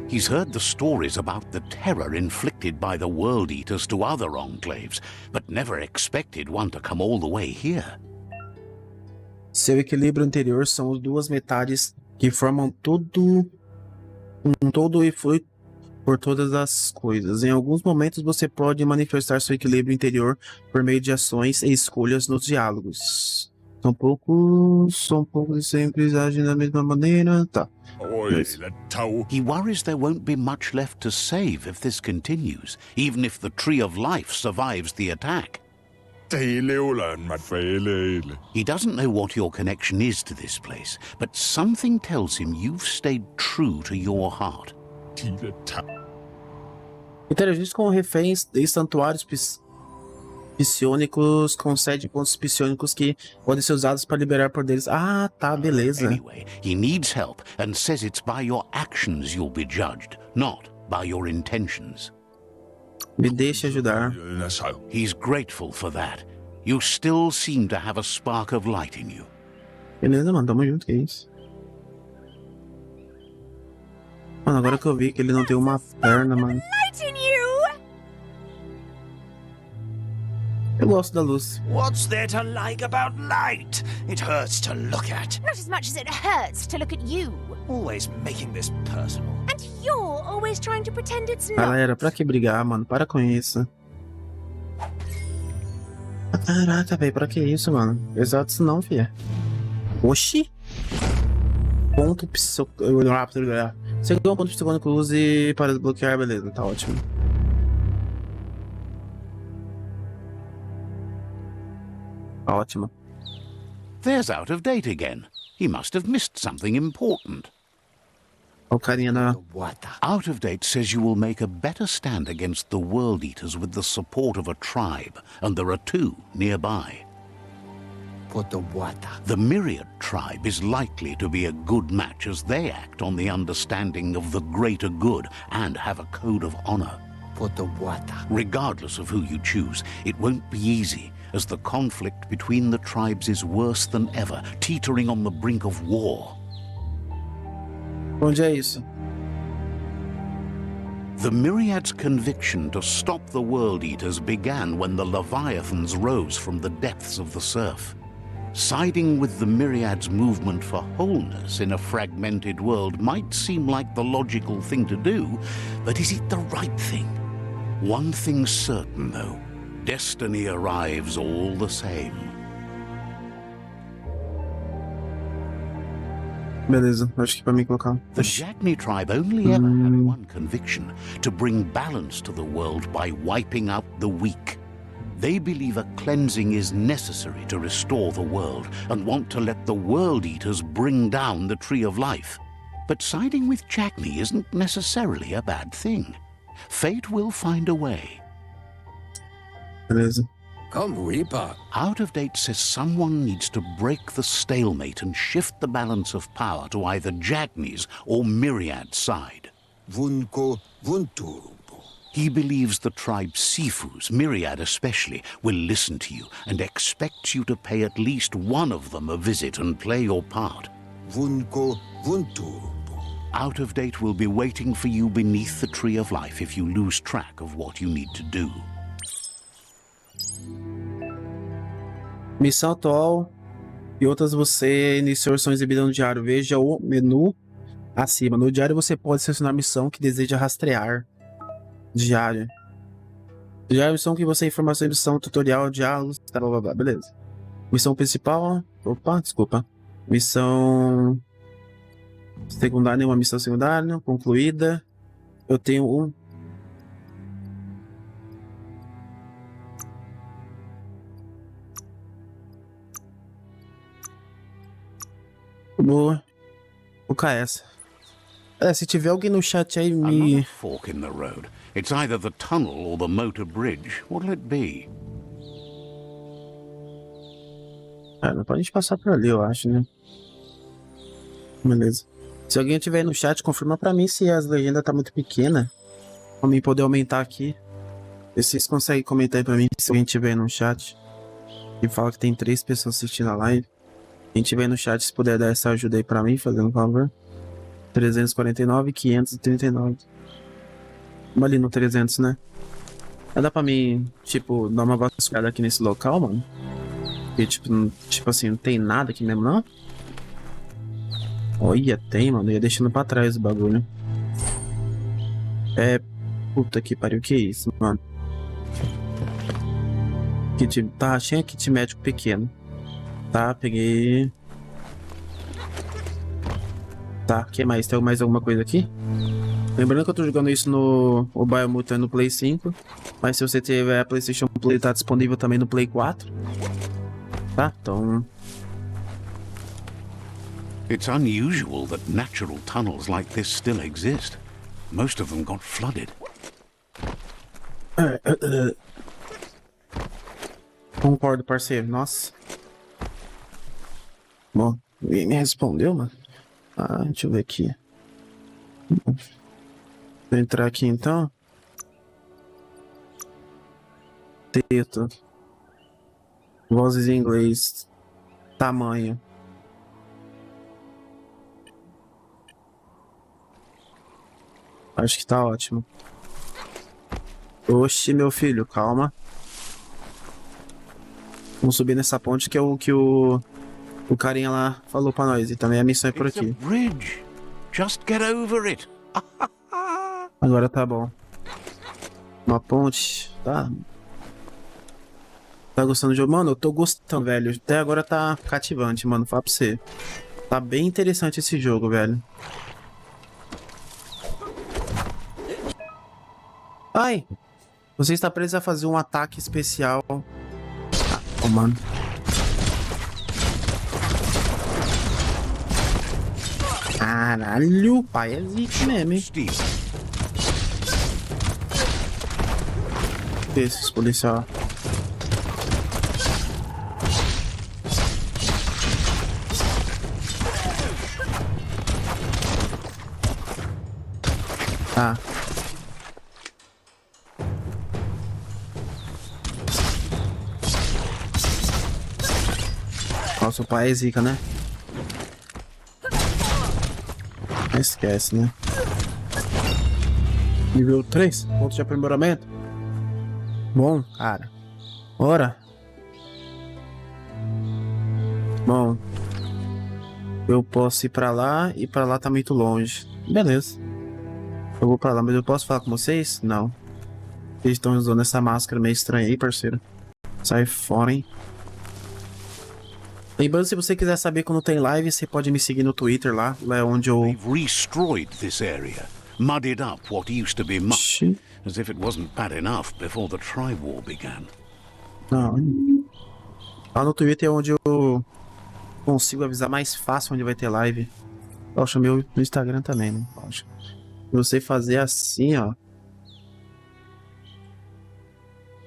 He's heard the stories about the terror inflicted by the World Eaters to other enclaves, but never expected one to come all the way here. Seu equilíbrio anterior são as duas metades que formam todo um todo e flui por todas as coisas. Em alguns momentos você pode manifestar seu equilíbrio interior por meio de ações e escolhas nos diálogos. São poucos e sempre agem da mesma maneira. Tá. He worries there won't be much left to save if this continues, even if the Tree of Life survives the attack. He doesn't know what your connection is to this place, but something tells him you've stayed true to your heart. Interagir com reféns e santuários psionicos concede pontos psionicos que podem ser usados para liberar poderes. Ah, tá, beleza. Anyway, he needs help and says it's by your actions you'll be judged, not by your intentions. Me deixe ajudar. He's grateful for that. You still seem to have a spark of light in you. Beleza, mano, tamo junto, que isso. Mano, agora que eu vi que ele não tem uma perna, mano. Light in you! Eu gosto da luz. What's there to like about light? It hurts to look at. Not as much as it hurts to look at you. Always making this personal. And you're always trying to pretend it's not. Galera, pra que brigar, mano? Para com isso. Ah, caraca, velho, pra que isso, mano? Exato isso não, filha. Oxi! Ponto psicônico. Você ganhou um ponto psicônico, use para desbloquear, beleza, tá ótimo. Ótimo. There's out of date again. He must have missed something important. O carinha da... Out of date says you will make a better stand against the World Eaters with the support of a tribe, and there are two nearby. The Myriad tribe is likely to be a good match as they act on the understanding of the greater good and have a code of honor. Regardless of who you choose, it won't be easy, as the conflict between the tribes is worse than ever, teetering on the brink of war. Onde é isso? The Myriad's conviction to stop the World Eaters began when the Leviathans rose from the depths of the surf. Siding with the Myriad's movement for wholeness in a fragmented world might seem like the logical thing to do, but is it the right thing? One thing's certain, though. Destiny arrives all the same. Beleza, acho que pra mim colocar. The Jagni tribe only ever had one conviction: to bring balance to the world by wiping out the weak. They believe a cleansing is necessary to restore the world and want to let the World Eaters bring down the Tree of Life. But siding with Jagni isn't necessarily a bad thing. Fate will find a way. Beleza. Come, Reaper. Out of Date says someone needs to break the stalemate and shift the balance of power to either Jagni's or Myriad's side. Vunko Vunturumbo. He believes the tribe Sifus, Myriad especially, will listen to you and expects you to pay at least one of them a visit and play your part. Vunko Vunturumbo. Out of Date will be waiting for you beneath the Tree of Life if you lose track of what you need to do. Missão atual e outras você iniciou são exibidas no diário. Veja o menu acima. No diário você pode selecionar a missão que deseja rastrear. Diário. Diário, missão que você informação, missão, tutorial, diálogos, blá blá blá, beleza. Missão principal. Opa, desculpa. Missão secundária, uma missão secundária, concluída. Eu tenho um. Vou colocar essa. Se tiver alguém no chat aí me... Another fork in the road. It's either the tunnel or the motor bridge. What'll it be? Não pode a gente passar por ali, eu acho, né? Beleza. Se alguém tiver aí no chat, confirma pra mim se as legendas tá muito pequena. Pra mim poder aumentar aqui. E vocês conseguem comentar aí pra mim se alguém tiver aí no chat. E fala que tem 3 pessoas assistindo a live. Quem tiver aí no chat, se puder dar essa ajuda aí pra mim, fazendo um favor. 349, 539. Vamos ali no 300, né? Dá pra mim, tipo, dar uma vasculhada aqui nesse local, mano? Porque, tipo assim, não tem nada aqui mesmo, não? Olha, tem, mano. Eu ia deixando pra trás o bagulho. Puta que pariu, que isso, mano? Tá, achei kit médico pequeno. Tá, peguei... Tá, o que mais? Tem mais alguma coisa aqui? Lembrando que eu tô jogando isso no BIOMUTANT no Play 5. Mas se você tiver a PlayStation Play, tá disponível também no Play 4. Tá, então... It's unusual that natural tunnels like this still exist. Most of them got flooded. Concordo, parceiro. Nossa. Bom, me respondeu, mano. Deixa eu ver aqui. Vou entrar aqui então. Texto. Vozes em inglês. Tamanho. Acho que tá ótimo. Oxi, meu filho, calma. Vamos subir nessa ponte que é o que o carinha lá falou pra nós. E também a missão é por It's a aqui. bridge. Just get over it. Agora tá bom. Uma ponte. Tá. Tá gostando do jogo? Mano, eu tô gostando, velho. Até agora tá cativante, mano. Fala pra você. Tá bem interessante esse jogo, velho. Ai! Você está preso a fazer um ataque especial. Mano. Caralho, pai é zica mesmo, hein? Esses policial. Tá. Nossa, o pai é zica, né? Esquece, né? Nível 3, ponto de aprimoramento. Bom, cara. Bora. Bom, eu posso ir pra lá e pra lá tá muito longe. Beleza. Eu vou pra lá, mas eu posso falar com vocês? Não. Eles estão usando essa máscara meio estranha aí, parceiro. Sai fora, hein? Lembrando, se você quiser saber quando tem live, você pode me seguir no Twitter lá. Lá é onde eu... They've destroyed this area, muddied up what used to be much, Ixi, as if it wasn't bad enough before the Tribe War began. não. Lá no Twitter é onde eu consigo avisar mais fácil onde vai ter live. Poxa, meu no Instagram também, né? Poxa. Se você fazer assim, ó,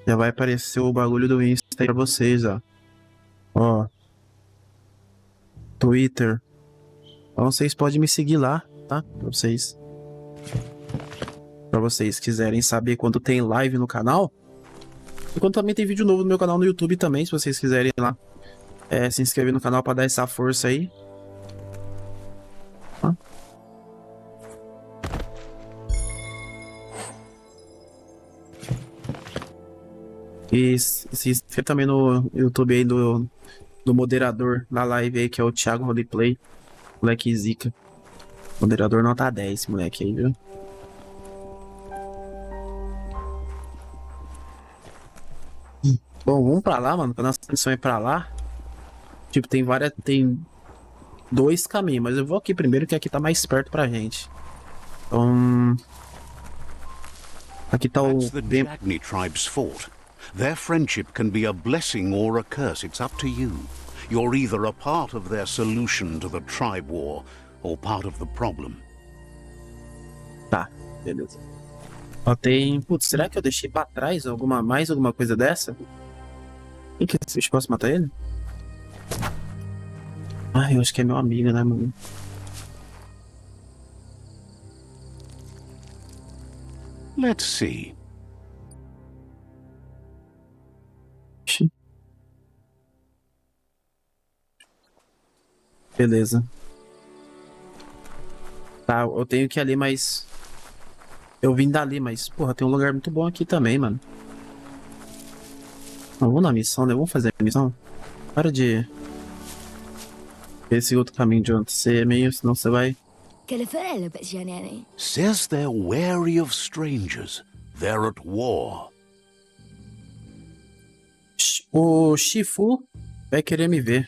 já vai aparecer o bagulho do Insta aí pra vocês, ó. Ó. Twitter. Então vocês podem me seguir lá, tá? Pra vocês quiserem saber quando tem live no canal. E quando também tem vídeo novo no meu canal no YouTube também, se vocês quiserem ir lá. Se inscrever no canal pra dar essa força aí. Tá? E se inscreve também no YouTube aí do moderador na live aí, que é o Thiago Roleplay. Moleque zica. Moderador nota 10, esse moleque aí, viu? Bom, vamos pra lá, mano. A nossa missão é pra lá. Tipo, tem 2 caminhos, mas eu vou aqui primeiro, que aqui tá mais perto pra gente. Então... Aqui tá o... That's the Jagni tribe's fort. Their friendship can be a blessing or a curse. It's up to you. You're either a part of their solution to the tribe war, or part of the problem. Tá, beleza. Ó, tem... Putz, será que eu deixei pra trás mais alguma coisa dessa? Quem que é esse bicho? Posso matar ele? Ah, eu acho que é meu amigo, né, mano? Let's see. Ixi. Beleza. Tá, eu tenho que ir ali, mas... Eu vim dali, mas, porra, tem um lugar muito bom aqui também, mano. Não, vamos na missão, né? Vamos fazer a missão. Para de... Esse outro caminho de onde você é meio, senão você vai... Says they're wary of strangers. They're at war. O Shifu vai querer me ver.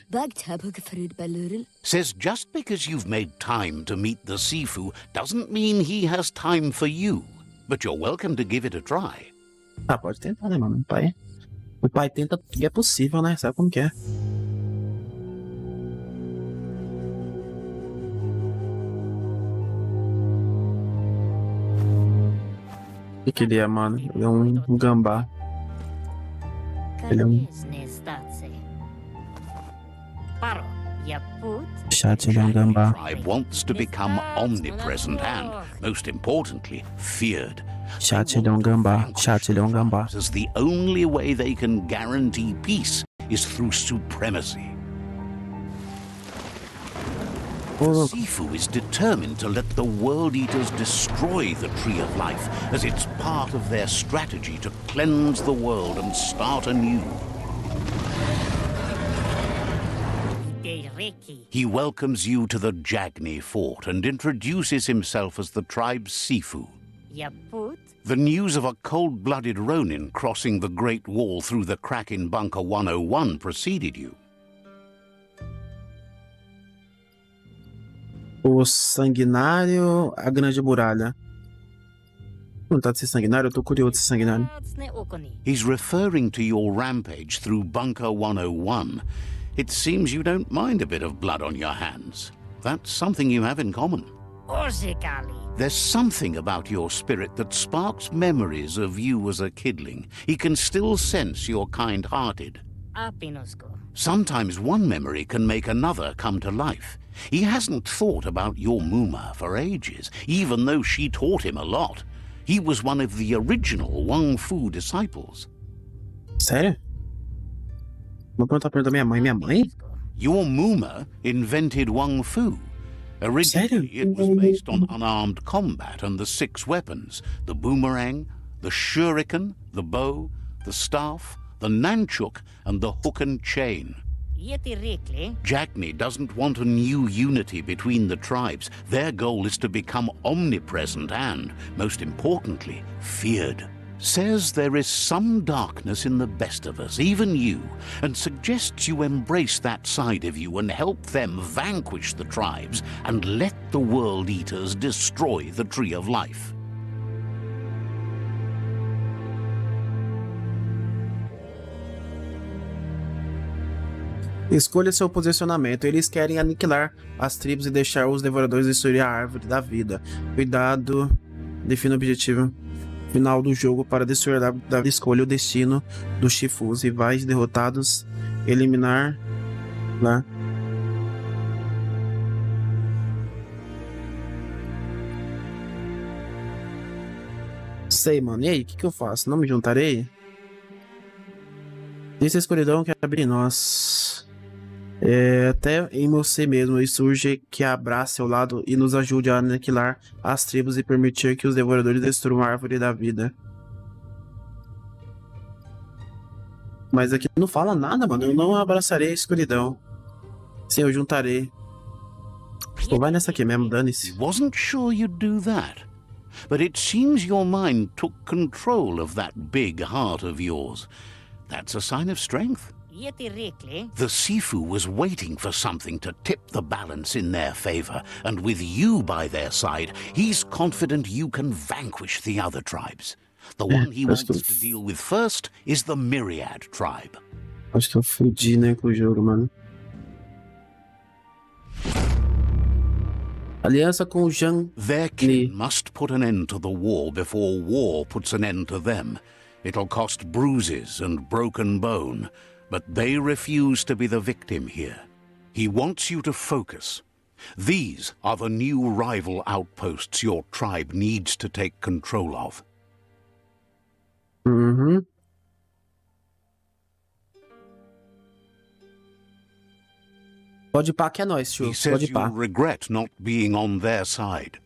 Says just because you've made time to meet the Sifu doesn't mean he has time for you. But you're welcome to give it a try. Ah, pode tentar, né, mano? O pai tenta tudo que é possível, né? Sabe como que é? O que ele é, mano? Ele é um gambá. Ele é um... Chat, ele é um gambá. Tribe wants to become omnipresent and, most importantly, feared. Chat, ele é um gambá. Chat, ele é um gambá. As the only way they can guarantee peace is through supremacy. Sifu is determined to let the World Eaters destroy the Tree of Life as it's part of their strategy to cleanse the world and start anew. He welcomes you to the Jagni fort and introduces himself as the tribe's Sifu. The news of a cold-blooded Ronin crossing the Great Wall through the crack in Bunker 101 preceded you. O sanguinário, a grande muralha. Não tá de ser sanguinário? Eu tô curioso de ser sanguinário. He's referring to your rampage through Bunker 101. It seems you don't mind a bit of blood on your hands. That's something you have in common. There's something about your spirit that sparks memories of you as a kidling. He can still sense you're kind-hearted. Sometimes one memory can make another come to life. He hasn't thought about your Muma for ages, even though she taught him a lot. He was one of the original Wang Fu disciples. Sério? Vou perguntar pra minha mãe. Minha mãe? Your Muma invented Wang Fu. Originally, it was based on unarmed combat and the 6 weapons: the boomerang, the shuriken, the bow, the staff, the nunchuk, and the hook and chain. Jackney doesn't want a new unity between the tribes. Their goal is to become omnipresent and, most importantly, feared. Says there is some darkness in the best of us, even you, and suggests you embrace that side of you and help them vanquish the tribes and let the World Eaters destroy the Tree of Life. Escolha seu posicionamento. Eles querem aniquilar as tribos e deixar os devoradores destruir a árvore da vida. Cuidado. Defina o objetivo final do jogo para destruir da escolha o destino dos Shifus. Rivais derrotados. Eliminar. Lá. Sei, mano. E aí, o que eu faço? Não me juntarei? Essa escuridão quer abrir nós. Até em você mesmo e surge que abrace seu lado e nos ajude a aniquilar as tribos e permitir que os devoradores destruam a árvore da vida. Mas aqui não fala nada, mano. Eu não abraçarei a escuridão. Sim, eu juntarei. Pô, vai nessa aqui mesmo, dane-se. Wasn't sure you'd do that. But it seems your mind took control of that big heart of yours. That's a sign of strength. The Sifu was waiting for something to tip the balance in their favor, and with you by their side, he's confident you can vanquish the other tribes. The one he wants to deal with first is the Myriad tribe. Acho que eu fudi, né, com o jogo, mano. Aliança com o Jiang. Their kin must put an end to the war before war puts an end to them. It'll cost bruises and broken bone, but they refuse to be the victim here. He wants you to focus. These are the new rival outposts your tribe needs to take control of. Uhum. Pode pá que é nóis, tio. He says Pode pá. you'll regret not being on their side.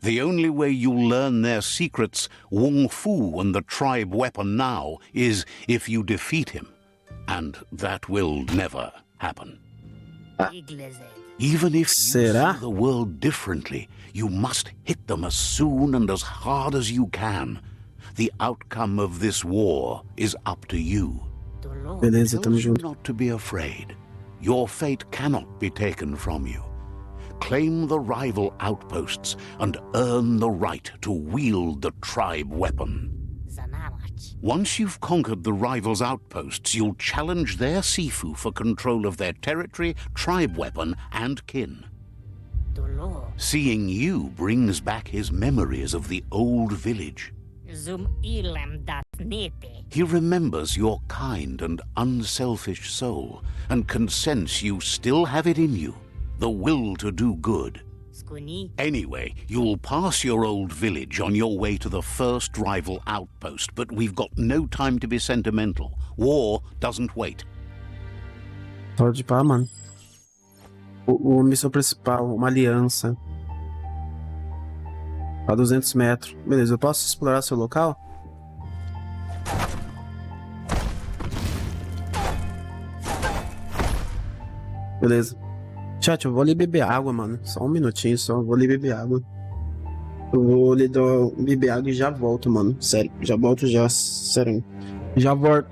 The only way you'll learn their secrets, Wung Fu and the tribe weapon now, is if you defeat him. And that will never happen. Even if you see the world differently, you must hit them as soon and as hard as you can. The outcome of this war is up to you. Beleza, tamo junto. Not to be afraid. Your fate cannot be taken from you. Claim the rival outposts and earn the right to wield the tribe weapon. Once you've conquered the rivals' outposts, you'll challenge their Sifu for control of their territory, tribe weapon, and kin. Seeing you brings back his memories of the old village. He remembers your kind and unselfish soul, and can sense you still have it in you, the will to do good. Anyway, you'll pass your old village on your way to the first rival outpost, but we've got no time to be sentimental. War doesn't wait. Pode pá, mano. O missão principal, uma aliança. A 200 metros. Beleza, eu posso explorar seu local? Beleza. Chat, eu vou ali beber água, mano. Só um minutinho, só. Vou ali beber água. Eu vou ali beber água e já volto, mano. Sério, já volto já. Sério. Já volto.